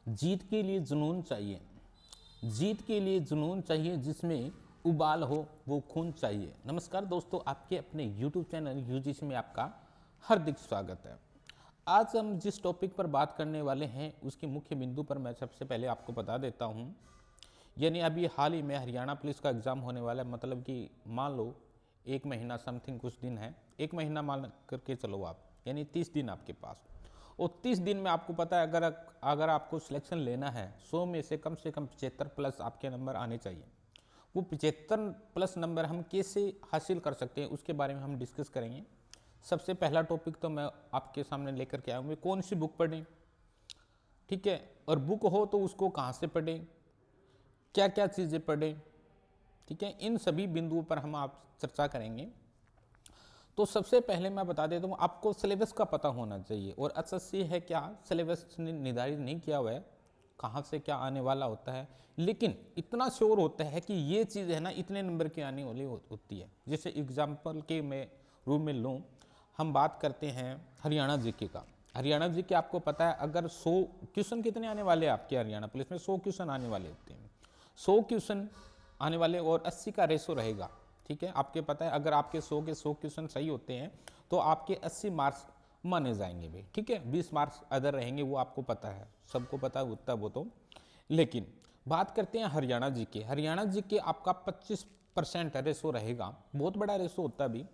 जीत के लिए जुनून चाहिए, जीत के लिए जुनून चाहिए, जिसमें उबाल हो वो खून चाहिए। नमस्कार दोस्तों, आपके अपने YouTube चैनल यूजीसी में आपका हार्दिक स्वागत है। आज हम जिस टॉपिक पर बात करने वाले हैं उसके मुख्य बिंदु पर मैं सबसे पहले आपको बता देता हूं। यानी अभी हाल ही में हरियाणा पुलिस का एग्ज़ाम होने वाला है। मतलब कि मान लो 1 महीना समथिंग कुछ दिन है, 1 महीना मान करके चलो आप, यानी 30 दिन आपके पास। और 30 दिन में आपको पता है अगर आपको सिलेक्शन लेना है 100 में से कम 75 प्लस आपके नंबर आने चाहिए। वो 75 प्लस नंबर हम कैसे हासिल कर सकते हैं उसके बारे में हम डिस्कस करेंगे। सबसे पहला टॉपिक तो मैं आपके सामने लेकर के आऊँगी, कौन सी बुक पढ़ें, ठीक है, और बुक हो तो उसको कहाँ से पढ़ें, क्या क्या चीज़ें पढ़ें, ठीक है, इन सभी बिंदुओं पर हम आप चर्चा करेंगे। तो सबसे पहले मैं बता देता हूँ, आपको सिलेबस का पता होना चाहिए। और एसएससी है क्या, सिलेबस ने निर्धारित नहीं किया हुआ है कहाँ से क्या आने वाला होता है, लेकिन इतना श्योर होता है कि ये चीज़ है ना इतने नंबर की आने वाली होती है। जैसे एग्जाम्पल के मैं रूप में लूँ, हम बात करते हैं हरियाणा जीके का। हरियाणा जीके आपको पता है, अगर 100 क्वेश्चन कितने आने वाले हैं आपके हरियाणा पुलिस में, 100 क्वेश्चन आने वाले होते हैं। 100 क्वेश्चन आने वाले और 80 का रेशो रहेगा, ठीक है। आपके पता है अगर आपके 100 के 100 क्वेश्चन सही होते हैं तो आपके 80 मार्क्स माने जाएंगे भी, ठीक है। 20 मार्क्स अदर रहेंगे, वो आपको पता है, सबको पता है उतना वो तो। लेकिन बात करते हैं हरियाणा जी के। हरियाणा जी के आपका 25% रेशो रहेगा, बहुत बड़ा रेशो होता है भी,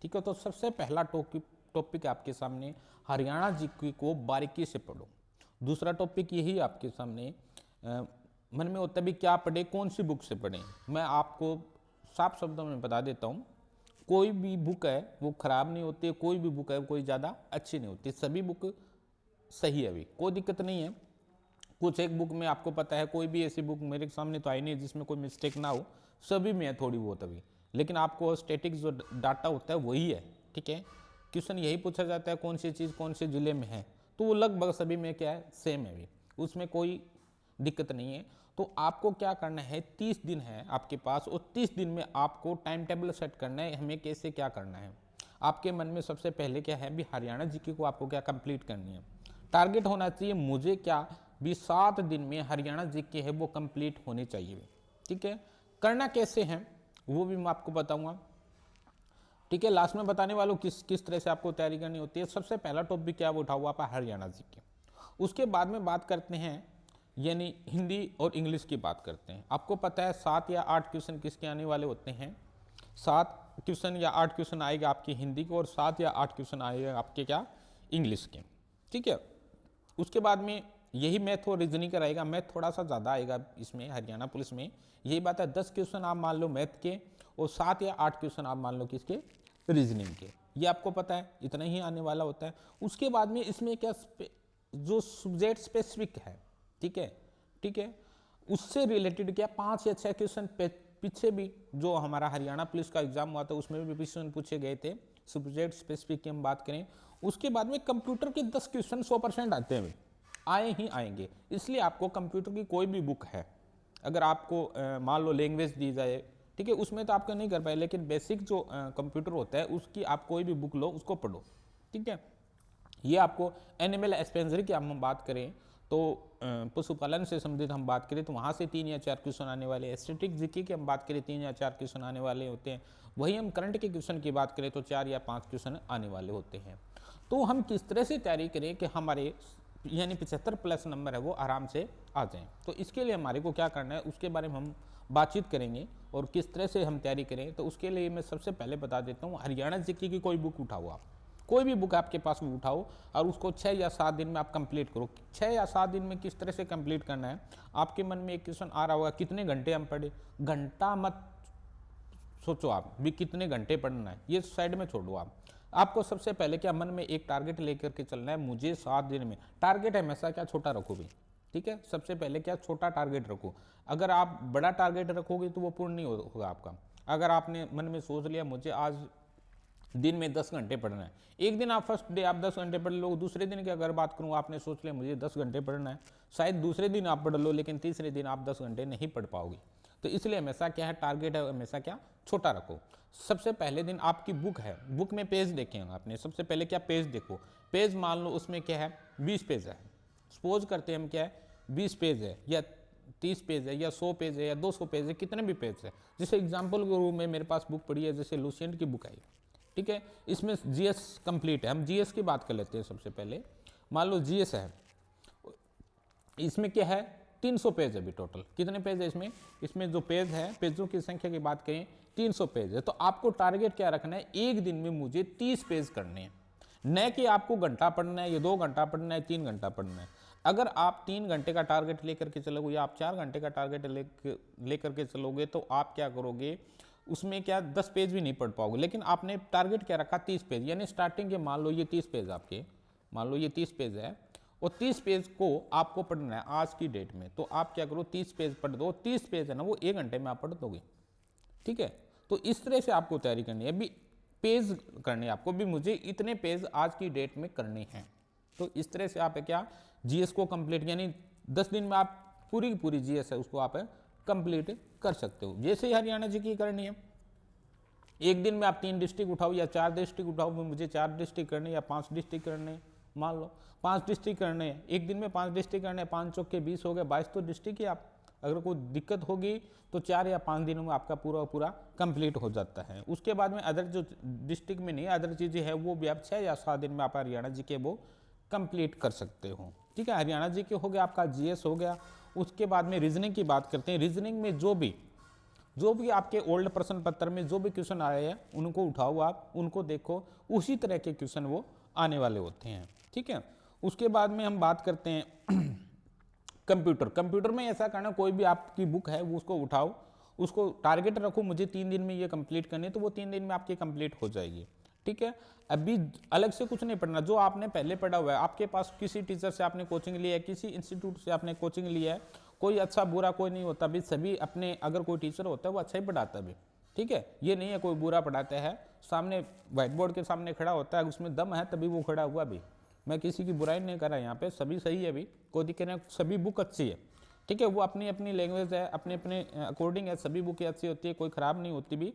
ठीक है। तो सबसे पहला टॉपिक आपके सामने हरियाणा जी को बारीकी से पढ़ो। दूसरा टॉपिक यही आपके सामने मन में होता है भी, क्या पढ़े, कौन सी बुक से पढ़ें। मैं आपको साफ शब्दों में बता देता हूँ, कोई भी बुक है वो खराब नहीं होती है, कोई भी बुक है कोई ज़्यादा अच्छी नहीं होती, सभी बुक सही है, अभी कोई दिक्कत नहीं है। कुछ एक बुक में आपको पता है, कोई भी ऐसी बुक मेरे सामने तो आई नहीं जिसमें कोई मिस्टेक ना हो, सभी में है थोड़ी बहुत अभी। लेकिन आपको स्टैटिक जो डाटा होता है वही है, ठीक है। क्वेश्चन यही पूछा जाता है कौन सी चीज़ कौन से ज़िले में है, तो वो लगभग सभी में क्या है, सेम है, अभी उसमें कोई दिक्कत नहीं है। तो आपको क्या करना है, 30 दिन है आपके पास, और 30 दिन में आपको टाइम टेबल सेट करना है, हमें कैसे क्या करना है। आपके मन में सबसे पहले क्या है भी, हरियाणा जीके को आपको क्या कंप्लीट करनी है। टारगेट होना चाहिए मुझे क्या भी, 7 दिन में हरियाणा जीके है वो कंप्लीट होनी चाहिए, ठीक है। करना कैसे है वो भी मैं आपको बताऊंगा, ठीक है। लास्ट में बताने वालों किस किस तरह से आपको तैयारी करनी होती है। सबसे पहला टॉपिक क्या उठा हुआ आपका हरियाणा जीके। उसके बाद में बात करते हैं यानी हिंदी और इंग्लिश की बात करते हैं। आपको पता है 7 या 8 क्वेश्चन किसके आने वाले होते हैं, 7 क्वेश्चन या 8 क्वेश्चन आएगा आपकी हिंदी को, और 7 या 8 क्वेश्चन आएगा आपके क्या, इंग्लिश के, ठीक है। उसके बाद में यही मैथ और रीजनिंग का रहेगा। मैथ थोड़ा सा ज़्यादा आएगा इसमें हरियाणा पुलिस में, यही बात है। 10 क्वेश्चन आप मान लो मैथ के, और 7 या 8 क्वेश्चन आप मान लो किसके, रीजनिंग के, ये आपको पता है इतना ही आने वाला होता है। उसके बाद में इसमें क्या जो सब्जेक्ट स्पेसिफिक है, ठीक है, ठीक है, उससे रिलेटेड क्या 5 या 6 क्वेश्चन पीछे भी जो हमारा हरियाणा पुलिस का एग्जाम हुआ था उसमें भी क्वेश्चन पूछे गए थे सब्जेक्ट स्पेसिफिक की हम बात करें। उसके बाद में कंप्यूटर के 10 क्वेश्चन 100% आते हैं, आए ही आएंगे। इसलिए आपको कंप्यूटर की कोई भी बुक है, अगर आपको मान लो लैंग्वेज दी जाए, ठीक है, उसमें तो आपका नहीं कर पाए, लेकिन बेसिक जो कंप्यूटर होता है उसकी आप कोई भी बुक लो, उसको पढ़ो, ठीक है। ये आपको एनिमल हस्बेंड्री की हम बात करें तो पशुपालन से संबंधित हम बात करें तो वहाँ से 3 या 4 क्वेश्चन आने वाले हैं। स्टैटिक जीके की हम बात करें 3 या 4 क्वेश्चन आने वाले होते हैं। वही हम करंट के क्वेश्चन की बात करें तो 4 या 5 क्वेश्चन आने वाले होते हैं। तो हम किस तरह से तैयारी करें कि हमारे यानी 75 प्लस नंबर है वो आराम से आ जाएँ। तो इसके लिए हमारे को क्या करना है उसके बारे में हम बातचीत करेंगे, और किस तरह से हम तैयारी करें। तो उसके लिए मैं सबसे पहले बता देता हूँ, हरियाणा जीके की कोई बुक उठाओ आप, कोई भी बुक आपके पास में उठाओ, और उसको 6 या 7 दिन में आप कंप्लीट करो। 6 या 7 दिन में किस तरह से कंप्लीट करना है, आपके मन में एक क्वेश्चन आ रहा होगा कितने घंटे हम पढ़े। घंटा मत सोचो आप भी कितने घंटे पढ़ना है, ये साइड में छोड़ो आप। आपको सबसे पहले क्या मन में एक टारगेट लेकर के चलना है, मुझे 7 दिन में। टारगेट हमेशा क्या छोटा रखो भी, ठीक है। सबसे पहले क्या छोटा टारगेट रखो। अगर आप बड़ा टारगेट रखोगे तो वो पूर्ण नहीं होगा आपका। अगर आपने मन में सोच लिया मुझे आज दिन में 10 घंटे पढ़ना है, एक दिन आप फर्स्ट डे आप 10 घंटे पढ़ लो, दूसरे दिन की अगर बात करूँ आपने सोच लिया मुझे 10 घंटे पढ़ना है, शायद दूसरे दिन आप पढ़ लो लेकिन तीसरे दिन आप 10 घंटे नहीं पढ़ पाओगे। तो इसलिए हमेशा क्या है, टारगेट है हमेशा क्या छोटा रखो। सबसे पहले दिन आपकी बुक है, बुक में पेज देखें आपने, सबसे पहले क्या पेज देखो। पेज मान लो उसमें क्या है 20 पेज है, सपोज करते हैं हम क्या है 20 पेज है या 30 पेज है या 100 पेज है या 200 पेज है, कितने भी पेज है। जैसे एग्जाम्पल के रूप में मेरे पास बुक पड़ी है, जैसे लुसेंट की बुक आई, ठीक है, इसमें जीएस कंप्लीट है। हम जीएस की बात कर लेते हैं सबसे पहले। मान लो जीएस है, इसमें क्या है 300 पेज है अभी टोटल। कितने पेज है इसमें? इसमें जो पेज है, पेजों की संख्या की बात करें 300 पेज है। तो आपको टारगेट क्या रखना है, एक दिन में मुझे 30 पेज करने हैं। न कि आपको घंटा पढ़ना है या 2 घंटा पढ़ना है, 3 घंटा पढ़ना है। अगर आप 3 घंटे का टारगेट लेकर के चलोगे या आप 4 घंटे का टारगेट लेकर के चलोगे तो आप क्या करोगे, उसमें क्या 10 पेज भी नहीं पढ़ पाओगे। लेकिन आपने टारगेट क्या रखा 30 पेज, यानी स्टार्टिंग के मान लो ये 30 पेज आपके, मान लो ये 30 पेज है और 30 पेज को आपको पढ़ना है आज की डेट में। तो आप क्या करो 30 पेज पढ़ दो। 30 पेज है ना वो 1 घंटे में आप पढ़ दोगे, ठीक है। तो इस तरह से आपको तैयारी करनी है। अभी पेज करने आपको भी, मुझे इतने पेज आज की डेट में करने हैं। तो इस तरह से आप क्या जीएस को कंप्लीट, यानी 10 दिन में आप पूरी की पूरी जीएस है उसको आप कंप्लीट कर सकते हो। जैसे ही हरियाणा जी की करनी है, एक दिन में आप 3 डिस्ट्रिक्ट उठाओ या 4 डिस्ट्रिक्ट उठाओ, मुझे 4 डिस्ट्रिक्ट करने या 5 डिस्ट्रिक्ट करने, मान लो 5 डिस्ट्रिक्ट करने हैं, एक दिन में 5 डिस्ट्रिक्ट करने, 5 चौक के 20 हो गए, 22 तो डिस्ट्रिक्ट ही आप। अगर कोई दिक्कत होगी तो 4 या 5 दिनों में आपका पूरा कंप्लीट हो जाता है। उसके बाद में अदर जो डिस्ट्रिक्ट में नहीं अदर चीज़ें हैं वो भी आप 6 या 7 दिन में आप हरियाणा जी के वो कंप्लीट कर सकते हो, ठीक है। हरियाणा जी के हो गया, आपका जीएस हो गया। उसके बाद में रीजनिंग की बात करते हैं। रीजनिंग में जो भी आपके ओल्ड प्रश्न पत्र में जो भी क्वेश्चन आए हैं उनको उठाओ, आप उनको देखो, उसी तरह के क्वेश्चन वो आने वाले होते हैं, ठीक है। उसके बाद में हम बात करते हैं कंप्यूटर में ऐसा करना, कोई भी आपकी बुक है वो उसको उठाओ, उसको टारगेट रखो मुझे 3 दिन में ये कंप्लीट करनी है, तो वो 3 दिन में आपकी कंप्लीट हो जाएगी, ठीक है। अभी अलग से कुछ नहीं पढ़ना, जो आपने पहले पढ़ा हुआ है, आपके पास किसी टीचर से आपने कोचिंग लिया है, किसी इंस्टीट्यूट से आपने कोचिंग लिया है, कोई अच्छा बुरा कोई नहीं होता भी, सभी अपने, अगर कोई टीचर होता है वो अच्छा ही पढ़ाता भी, ठीक है। ये नहीं है कोई बुरा पढ़ाता है, सामने व्हाइट बोर्ड के सामने खड़ा होता है, उसमें दम है तभी वो खड़ा हुआ भी। मैं किसी की बुराई नहीं कर रहा यहाँ पे, सभी सही है अभी, कोई दिक्कत नहीं, सभी बुक अच्छी है, ठीक है। वो अपनी अपनी लैंग्वेज है, अपने अपने अकॉर्डिंग है, सभी बुकें अच्छी होती है, कोई ख़राब नहीं होती भी।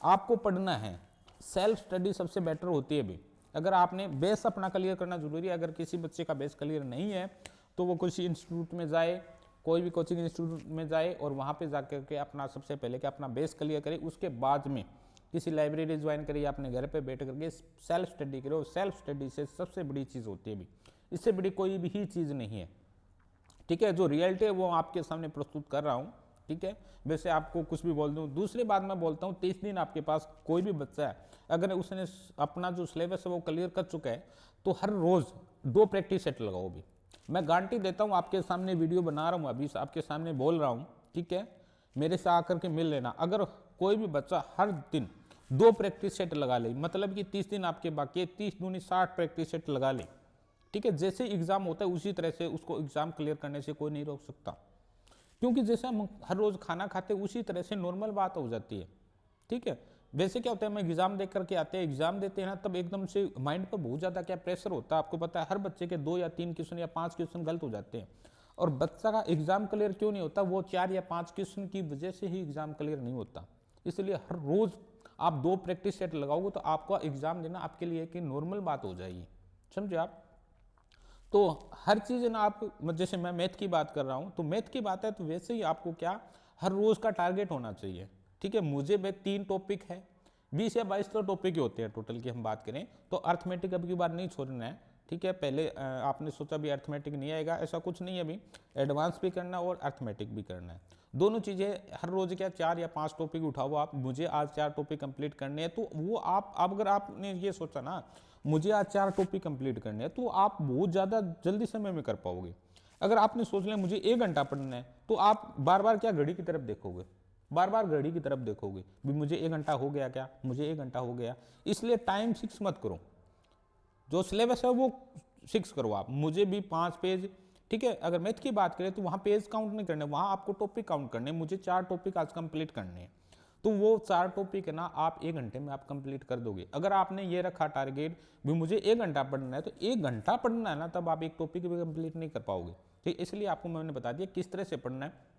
आपको पढ़ना है, सेल्फ स्टडी सबसे बेटर होती है भी। अगर आपने बेस अपना क्लियर करना जरूरी है। अगर किसी बच्चे का बेस क्लियर नहीं है तो वो किसी इंस्टीट्यूट में जाए, कोई भी कोचिंग इंस्टीट्यूट में जाए और वहाँ पे जाकर के अपना सबसे पहले क्या अपना बेस क्लियर करे, उसके बाद में किसी लाइब्रेरी ज्वाइन करिए, अपने घर पे बैठ करके सेल्फ स्टडी करो। सेल्फ स्टडी से सबसे बड़ी चीज़ होती है भी, इससे बड़ी कोई भी ही चीज़ नहीं है, ठीक है। जो रियलिटी है वो आपके सामने प्रस्तुत कर रहा हूँ, ठीक है। वैसे आपको कुछ भी बोल दूँ। दूसरी बात मैं बोलता हूँ, 30 दिन आपके पास कोई भी बच्चा है, अगर उसने अपना जो सिलेबस है वो क्लियर कर चुका है, तो हर रोज़ 2 प्रैक्टिस सेट लगाओ भी। मैं गारंटी देता हूँ, आपके सामने वीडियो बना रहा हूँ, अभी आपके सामने बोल रहा हूँ, ठीक है। मेरे से आकर के मिल लेना। अगर कोई भी बच्चा हर दिन 2 प्रैक्टिस सेट लगा ले, मतलब कि 30 दिन आपके बाकी है, 30 दूनी 60 प्रैक्टिस सेट लगा ले, ठीक है। जैसे एग्जाम होता है उसी तरह से उसको एग्जाम क्लियर करने से कोई नहीं रोक सकता, क्योंकि जैसे हम हर रोज खाना खाते हैं उसी तरह से नॉर्मल बात हो जाती है, ठीक है। वैसे क्या होता है, हम एग्जाम देख करके आते हैं, एग्जाम देते हैं ना, तब एकदम से माइंड पर बहुत ज्यादा क्या प्रेशर होता है। आपको पता है हर बच्चे के 2 या 3 क्वेश्चन या 5 क्वेश्चन गलत हो जाते हैं। और बच्चा का एग्जाम क्लियर क्यों नहीं होता, वो 4 या 5 क्वेश्चन की वजह से ही एग्जाम क्लियर नहीं होता। इसलिए हर रोज आप 2 प्रैक्टिस सेट लगाओगे तो आपका एग्जाम देना आपके लिए एक नॉर्मल बात हो जाएगी, समझे आप। तो हर चीज़ ना आप, जैसे मैं मैथ की बात कर रहा हूँ तो मैथ की बात है, तो वैसे ही आपको क्या हर रोज़ का टारगेट होना चाहिए, ठीक है। मुझे 3 टॉपिक है, 20 या 22 तो टॉपिक ही होते हैं टोटल की हम बात करें तो। अर्थमेटिक अब की बार नहीं छोड़ना है, ठीक है। पहले आपने सोचा भी अर्थमेटिक नहीं आएगा, ऐसा कुछ नहीं है। अभी एडवांस भी करना है और अर्थमेटिक भी करना है, दोनों चीज़ें हर रोज़ क्या 4 या 5 टॉपिक उठाओ आप, मुझे आज 4 टॉपिक कंप्लीट करने हैं। तो वो आप अगर आपने ये सोचा ना मुझे आज 4 टॉपिक कंप्लीट करने हैं, तो आप बहुत ज़्यादा जल्दी समय में कर पाओगे। अगर आपने सोच लिया मुझे 1 घंटा पढ़ना है, तो आप बार बार क्या घड़ी की तरफ देखोगे, बार बार घड़ी की तरफ देखोगे भी मुझे 1 घंटा हो गया क्या, मुझे 1 घंटा हो गया। इसलिए टाइम फिक्स मत करो, जो सिलेबस है वो फिक्स करो आप। मुझे भी 5 पेज, ठीक है। अगर मैथ की बात करें तो वहाँ पेज काउंट नहीं करने, वहाँ आपको टॉपिक काउंट करने। मुझे 4 टॉपिक आज कंप्लीट करने हैं, तो वो 4 टॉपिक है ना आप 1 घंटे में आप कंप्लीट कर दोगे। अगर आपने ये रखा टारगेट भी मुझे 1 घंटा पढ़ना है, तो 1 घंटा पढ़ना है ना, तब आप एक टॉपिक भी कंप्लीट नहीं कर पाओगे, ठीक। इसलिए आपको मैंने बता दिया किस तरह से पढ़ना है।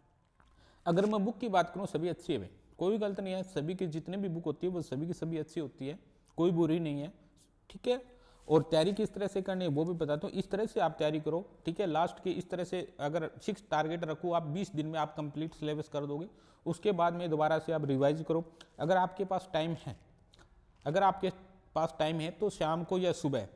अगर मैं बुक की बात करूँ सभी अच्छी है भाई, कोई गलत नहीं है। सभी की जितने भी बुक होती है वो सभी की सभी अच्छी होती है, कोई बुरी नहीं है, ठीक है। और तैयारी किस तरह से करनी है वो भी बताता हूँ। इस तरह से आप तैयारी करो, ठीक है। लास्ट के इस तरह से अगर 6 टारगेट रखो आप, 20 दिन में आप कंप्लीट सिलेबस कर दोगे। उसके बाद में दोबारा से आप रिवाइज करो। अगर आपके पास टाइम है, तो शाम को या सुबह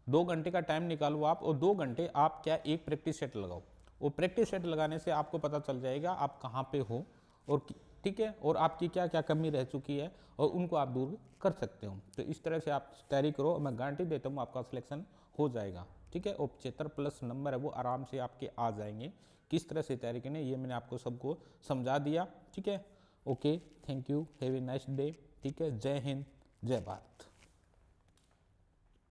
2 घंटे का टाइम निकालो आप, और 2 घंटे आप क्या एक प्रैक्टिस सेट लगाओ। वो प्रैक्टिस सेट लगाने से आपको पता चल जाएगा आप कहाँ पे हो, और ठीक है, और आपकी क्या क्या कमी रह चुकी है और उनको आप दूर कर सकते हो। तो इस तरह से आप तैयारी करो, मैं गारंटी देता हूँ आपका सिलेक्शन हो जाएगा, ठीक है। और 75+ नंबर है वो आराम से आपके आ जाएंगे। किस तरह से तैयारी करनी है ये मैंने आपको सबको समझा दिया, ठीक है। Okay, thank you, have a nice day, ठीक है। जय हिंद, जय भारत।